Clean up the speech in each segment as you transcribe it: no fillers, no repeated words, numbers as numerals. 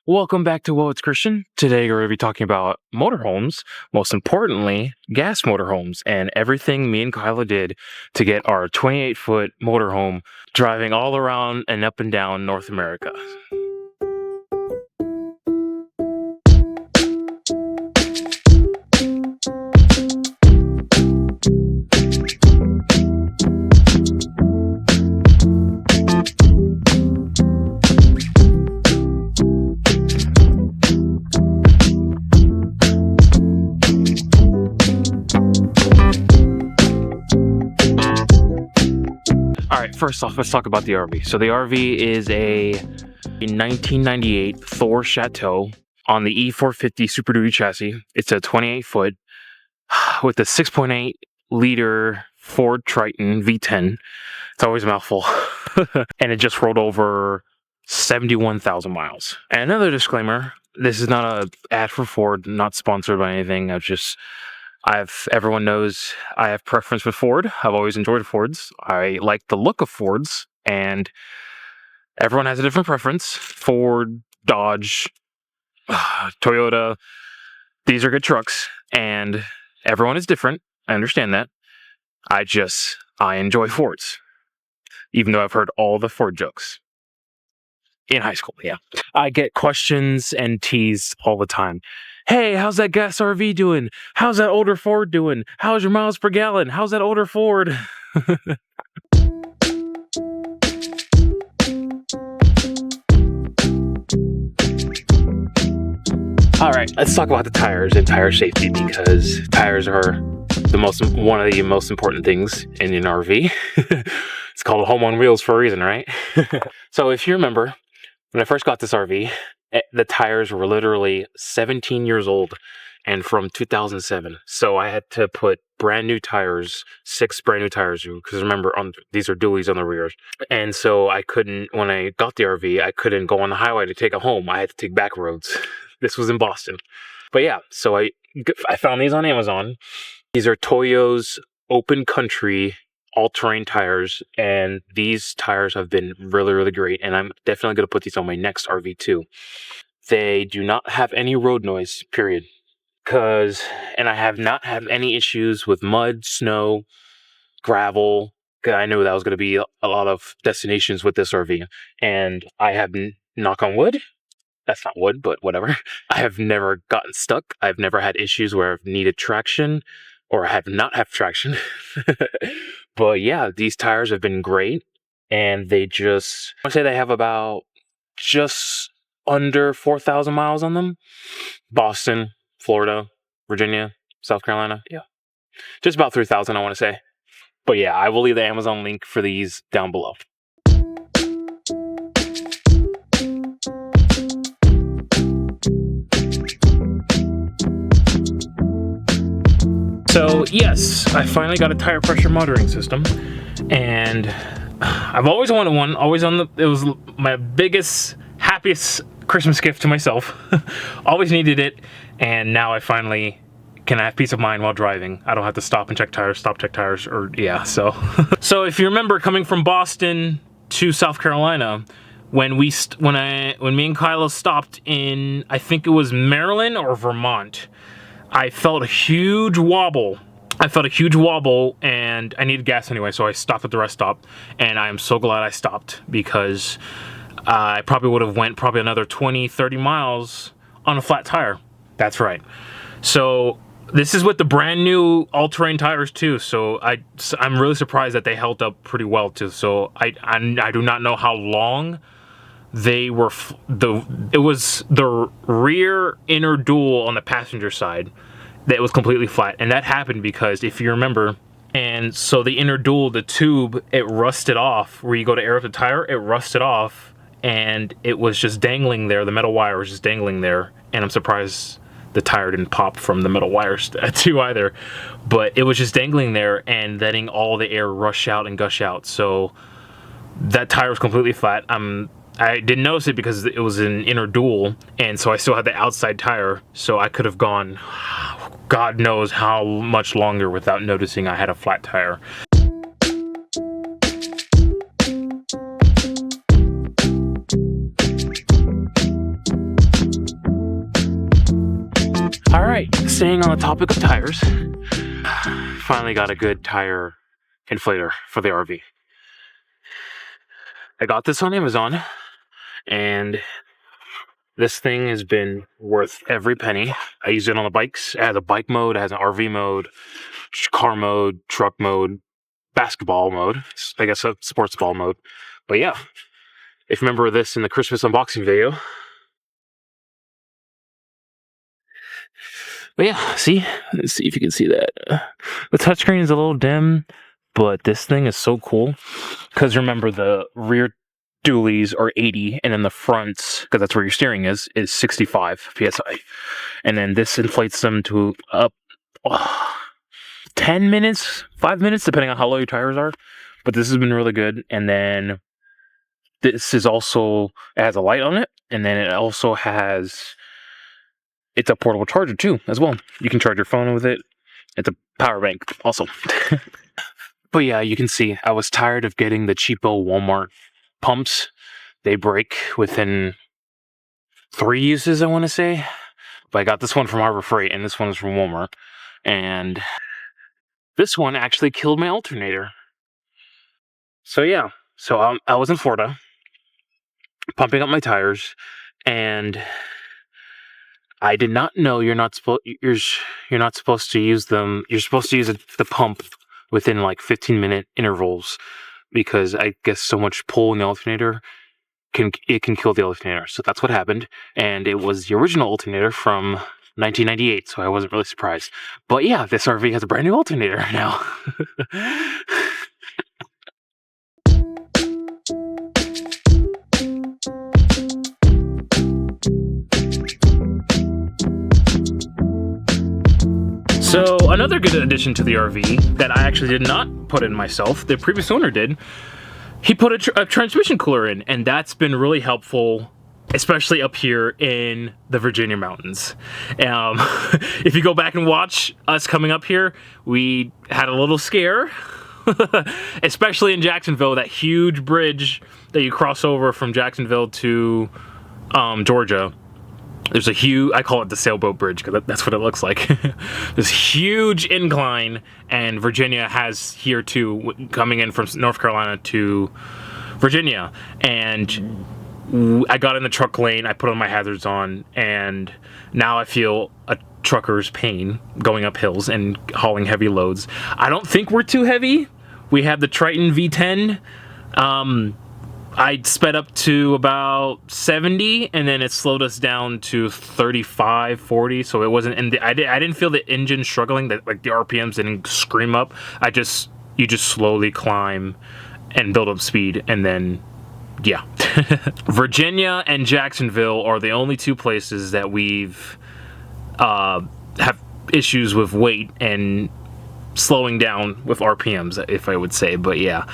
Welcome back to WoahItsChristian. Today we're going to be talking about motorhomes, most importantly, gas motorhomes, and everything me and Kyla did to get our 28-foot motorhome driving all around and up and down North America. Alright, first off, let's talk about the RV. So the RV is a 1998 Thor Chateau on the E450 Super Duty chassis. It's a 28-foot with a 6.8 liter Ford Triton V10. It's always a mouthful. And it just rolled over 71,000 miles. And another disclaimer, this is not an ad for Ford, not sponsored by anything. Everyone knows I have preference with Ford. I've always enjoyed Fords. I like the look of Fords, and everyone has a different preference. Ford, Dodge, Toyota, these are good trucks, and everyone is different. I understand that. I enjoy Fords, even though I've heard all the Ford jokes. In high school, yeah. I get questions and teased all the time. Hey, how's that gas RV doing? How's that older Ford doing? How's your miles per gallon? How's that older Ford? All right, let's talk about the tires and tire safety, because tires are one of the most important things in an RV. It's called Home on Wheels for a reason, right? So if you remember, when I first got this RV, the tires were literally 17 years old and from 2007. So I had to put brand new tires, 6 brand new tires, because remember, these are dualies on the rear. And so when I got the RV, I couldn't go on the highway to take it home. I had to take back roads. This was in Boston. But yeah, so I found these on Amazon. These are Toyo's Open Country all-terrain tires, and these tires have been really, really great, and I'm definitely going to put these on my next RV too. They do not have any road noise, period. And I have not had any issues with mud, snow, gravel. I knew that was going to be a lot of destinations with this RV, and I have, knock on wood, that's not wood, but whatever, I have never gotten stuck. I've never had issues where I've needed traction, or have not have traction. But yeah, these tires have been great, and I want to say they have about just under 4,000 miles on them. Boston, Florida, Virginia, South Carolina, yeah. Just about 3,000, I want to say. But yeah, I will leave the Amazon link for these down below. So yes, I finally got a tire pressure monitoring system, and I've always wanted one. It was my biggest, happiest Christmas gift to myself. Always needed it, and now I finally can have peace of mind while driving. I don't have to stop and check tires, or yeah. So, so if you remember coming from Boston to South Carolina, when me and Kyla stopped in, I think it was Maryland or Vermont, I felt a huge wobble. And I needed gas anyway, so I stopped at the rest stop, and I am so glad I stopped, because I probably would have went another 20-30 miles on a flat tire. That's right. So this is with the brand new all-terrain tires too, so I'm really surprised that they held up pretty well too. So I do not know how long they were. It was the rear inner dual on the passenger side that was completely flat, and that happened because, if you remember, and so the inner dual, the tube, it rusted off. Where you go to air up the tire, it rusted off, and it was just dangling there. The metal wire was just dangling there, and I'm surprised the tire didn't pop from the metal wires too either. But it was just dangling there and letting all the air rush out and gush out. So that tire was completely flat. I didn't notice it because it was an inner dual, and so I still had the outside tire, so I could have gone God knows how much longer without noticing I had a flat tire. right, staying on the topic of tires, finally got a good tire inflator for the RV. I got this on Amazon, and this thing has been worth every penny. I used it on the bikes. It has a bike mode, it has an RV mode, car mode, truck mode, basketball mode, I guess a sports ball mode. But yeah, if you remember this in the Christmas unboxing video. But yeah, see? Let's see if you can see that. The touchscreen is a little dim, but this thing is so cool. Because remember, the rear dualies are 80, and then the fronts, because that's where your steering is 65 psi. And then this inflates them to up 10 minutes, 5 minutes, depending on how low your tires are. But this has been really good. And then this is also, it has a light on it, and then it also has, it's a portable charger too, as well. You can charge your phone with it. It's a power bank also. But yeah, you can see, I was tired of getting the cheapo Walmart pumps. They break within 3 uses, I want to say. But I got this one from Harbor Freight, and this one is from Walmart. And this one actually killed my alternator. So yeah, so I was in Florida, pumping up my tires, and I did not know you're not supposed to use them. You're supposed to use the pump within like 15-minute intervals, because I guess so much pull in the alternator can kill the alternator. So that's what happened, and it was the original alternator from 1998, so I wasn't really surprised. But yeah, this RV has a brand new alternator now. So another good addition to the RV that I actually did not put in myself, the previous owner did, he put a transmission cooler in, and that's been really helpful, especially up here in the Virginia mountains. If you go back and watch us coming up here, we had a little scare, especially in Jacksonville, that huge bridge that you cross over from Jacksonville to Georgia. There's a huge, I call it the sailboat bridge, because that's what it looks like. This huge incline, and Virginia has here too, coming in from North Carolina to Virginia. And I got in the truck lane, I put on my hazards on, and now I feel a trucker's pain going up hills and hauling heavy loads. I don't think we're too heavy. We have the Triton V10. I sped up to about 70, and then it slowed us down to 35, 40. So it wasn't, and I didn't feel the engine struggling. That like the RPMs didn't scream up. You just slowly climb and build up speed, and then yeah. Virginia and Jacksonville are the only two places that we've have issues with weight and slowing down with RPMs, if I would say. But yeah,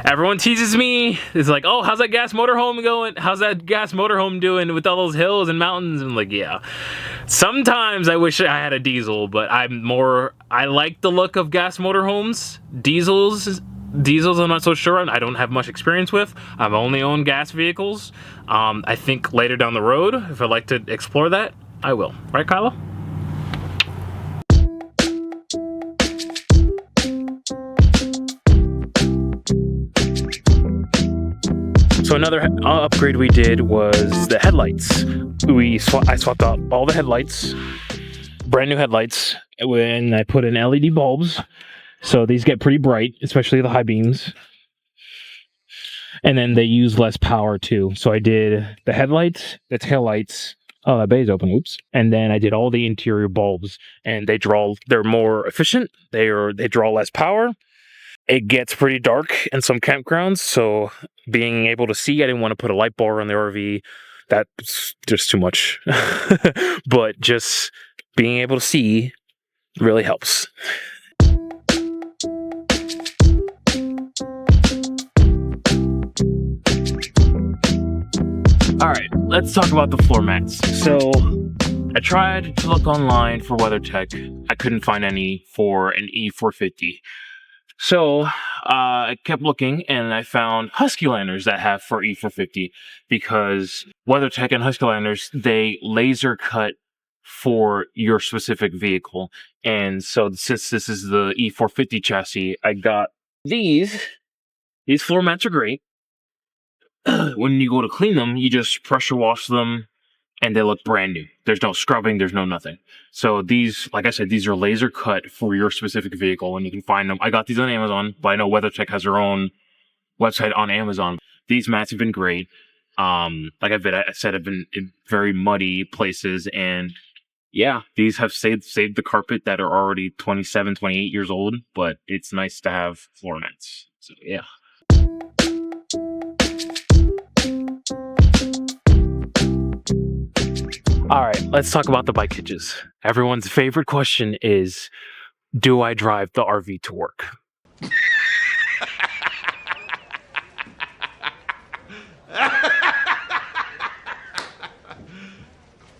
everyone teases me. It's like, oh, how's that gas motorhome going? How's that gas motorhome doing with all those hills and mountains? And I'm like, yeah. Sometimes I wish I had a diesel, but I like the look of gas motorhomes. Diesels I'm not so sure on. I don't have much experience with. I've only owned gas vehicles. I think later down the road, if I'd like to explore that, I will. Right, Kyla? So another upgrade we did was the headlights. I swapped out all the headlights, brand new headlights, when I put in LED bulbs. So these get pretty bright, especially the high beams. And then they use less power too. So I did the headlights, the taillights. Oh, that bay's open, oops. And then I did all the interior bulbs, and they're more efficient. They draw less power. It gets pretty dark in some campgrounds, so being able to see, I didn't want to put a light bar on the RV. That's just too much. But just being able to see really helps. Alright, let's talk about the floor mats. So, I tried to look online for WeatherTech. I couldn't find any for an E450. So, I kept looking, and I found Huskylanders that have for E450, because WeatherTech and Huskylanders, they laser cut for your specific vehicle. And so since this is the E450 chassis, I got these. These floor mats are great. When you go to clean them, you just pressure wash them and they look brand new. There's no scrubbing, there's no nothing. So these, like I said, these are laser cut for your specific vehicle, and you can find them. I got these on Amazon, but I know WeatherTech has their own website on Amazon. These mats have been great. Like I said, I've been in very muddy places, and yeah, these have saved the carpet that are already 27, 28 years old, but it's nice to have floor mats. So yeah. All right, let's talk about the bike hitches. Everyone's favorite question is, do I drive the RV to work?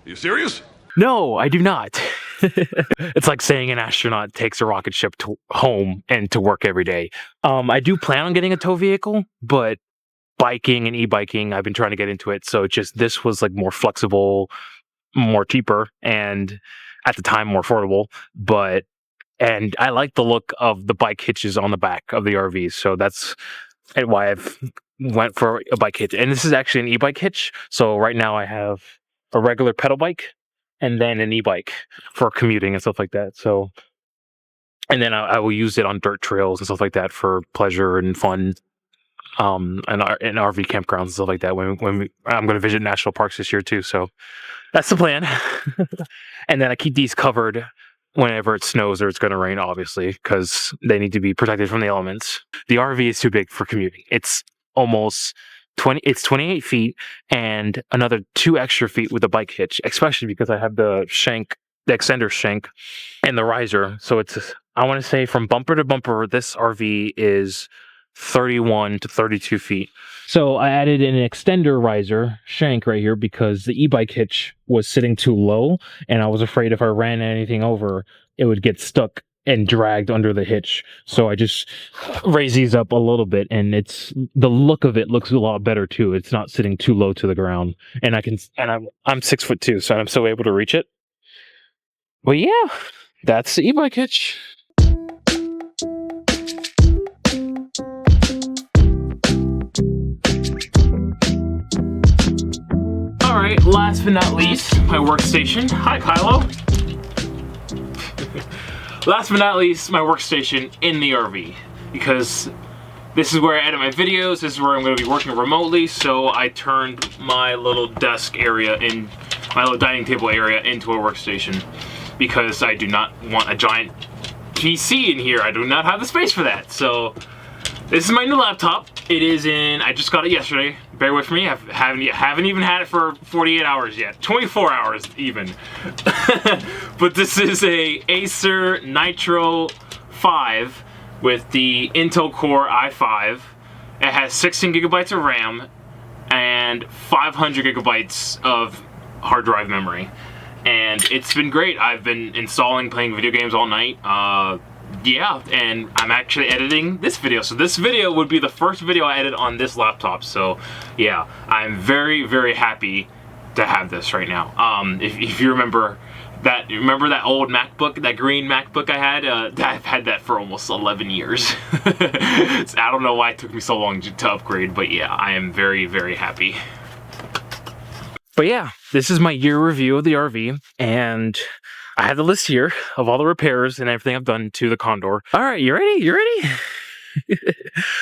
You serious? No, I do not. It's like saying an astronaut takes a rocket ship to home and to work every day. I do plan on getting a tow vehicle, but biking and e-biking, I've been trying to get into it. So this was like more flexible, more cheaper, and at the time more affordable. And I like the look of the bike hitches on the back of the RVs. So that's why I've went for a bike hitch. And this is actually an e-bike hitch. So right now I have a regular pedal bike and then an e-bike for commuting and stuff like that. So, and then I will use it on dirt trails and stuff like that for pleasure and fun. And RV campgrounds and stuff like that. I'm going to visit national parks this year too. So that's the plan. And then I keep these covered whenever it snows or it's going to rain, obviously, because they need to be protected from the elements. The RV is too big for commuting. It's almost 28 feet and another 2 extra feet with the bike hitch, especially because I have the extender shank and the riser. So I want to say from bumper to bumper, this RV is 31 to 32 feet. So I added an extender riser shank right here because the e-bike hitch was sitting too low, and I was afraid if I ran anything over, it would get stuck and dragged under the hitch. So I just raise these up a little bit, and the look of it looks a lot better too. It's not sitting too low to the ground, and I'm 6'2", so I'm still able to reach it. But yeah, that's the e-bike hitch. Alright, last but not least, my workstation. Hi, Kylo. Last but not least, my workstation in the RV. Because this is where I edit my videos, this is where I'm going to be working remotely, so I turned my little desk area my little dining table area into a workstation. Because I do not want a giant PC in here. I do not have the space for that. So this is my new laptop. I just got it yesterday. Bear with me. I haven't even had it for 48 hours yet. 24 hours even. But this is a Acer Nitro V with the Intel Core i5. It has 16 gigabytes of RAM and 500 gigabytes of hard drive memory. And it's been great. I've been playing video games all night. Yeah, and I'm actually editing this video. So this video would be the first video I edit on this laptop. So yeah, I'm very, very happy to have this right now. If you remember that old MacBook, that green MacBook I had? I've had that for almost 11 years. I don't know why it took me so long to upgrade, but yeah, I am very, very happy. But yeah, this is my year review of the RV, and I have the list here of all the repairs and everything I've done to the Condor. All right, you ready? You ready?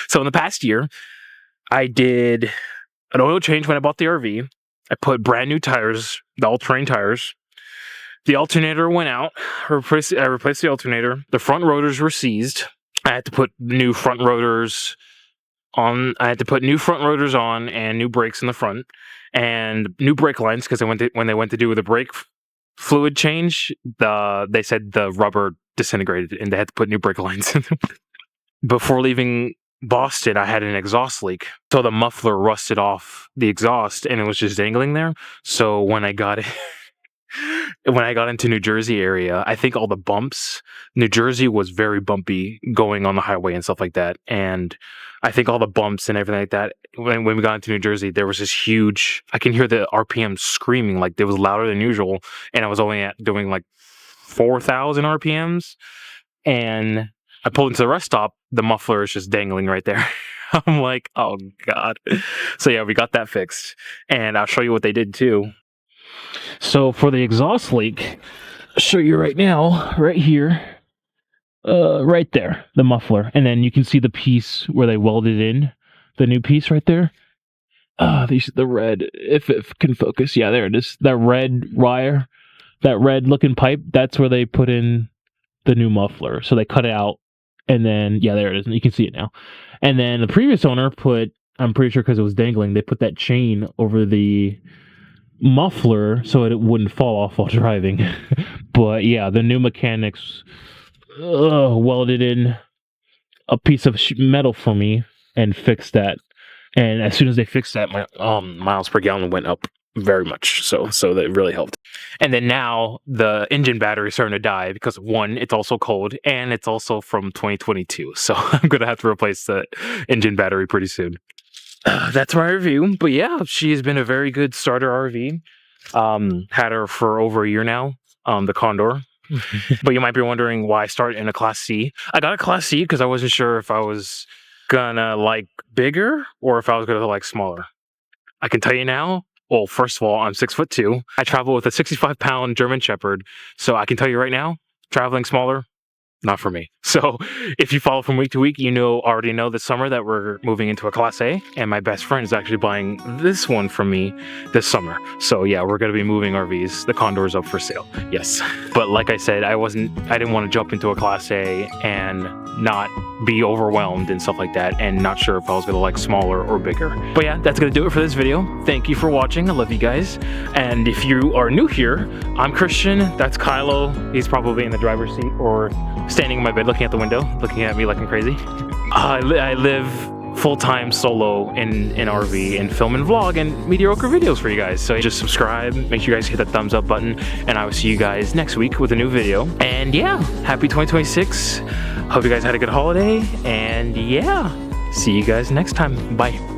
So in the past year, I did an oil change when I bought the RV. I put brand new tires, the all-terrain tires. The alternator went out. I replaced the alternator. The front rotors were seized. I had to put new front rotors on. I had to put new front rotors on and new brakes in the front and new brake lines because when they went to do the brake fluid change, they said the rubber disintegrated and they had to put new brake lines in. Before leaving Boston, I had an exhaust leak. So the muffler rusted off the exhaust and it was just dangling there. So when I got it, when I got into New Jersey area, I think all the bumps, New Jersey was very bumpy going on the highway and stuff like that. And I think all the bumps and everything like that, when we got into New Jersey, there was this huge, I can hear the RPM screaming, like it was louder than usual. And I was only doing like 4,000 RPMs. And I pulled into the rest stop, the muffler is just dangling right there. I'm like, oh God. So yeah, we got that fixed. And I'll show you what they did too. So for the exhaust leak, I'll show you right now, right here, right there, the muffler. And then you can see the piece where they welded in, the new piece right there. The red, if it can focus. Yeah, there it is. That red wire, that red looking pipe, that's where they put in the new muffler. So they cut it out. And then, yeah, there it is. And you can see it now. And then the previous owner put, I'm pretty sure because it was dangling, they put that chain over the muffler so it wouldn't fall off while driving. But yeah, the new mechanics welded in a piece of metal for me and fixed that. And as soon as they fixed that, my miles per gallon went up very much. So that really helped. And then now the engine battery is starting to die because one, it's also cold and it's also from 2022. So I'm going to have to replace the engine battery pretty soon. That's my review. But yeah, she's been a very good starter RV. Had her for over a year now, the Condor. But you might be wondering why I started in a Class C. I got a Class C because I wasn't sure if I was gonna like bigger or if I was gonna like smaller. I can tell you now. Well, first of all, I'm 6'2". I travel with a 65-pound German Shepherd. So I can tell you right now, traveling smaller, not for me. So if you follow from week to week, you already know this summer that we're moving into a Class A, and my best friend is actually buying this one from me this summer. So yeah, we're going to be moving RVs. The Condor is up for sale. Yes. But like I said, I didn't want to jump into a Class A and not be overwhelmed and stuff like that, and not sure if I was going to like smaller or bigger. But yeah, that's going to do it for this video. Thank you for watching. I love you guys. And if you are new here, I'm Christian. That's Kylo. He's probably in the driver's seat or standing in my bed looking at the window, looking at me like I'm crazy. I live full-time solo in an RV and film and vlog and mediocre videos for you guys. So just subscribe, make sure you guys hit that thumbs up button, and I will see you guys next week with a new video. And yeah, happy 2026. Hope you guys had a good holiday, and yeah, see you guys next time. Bye.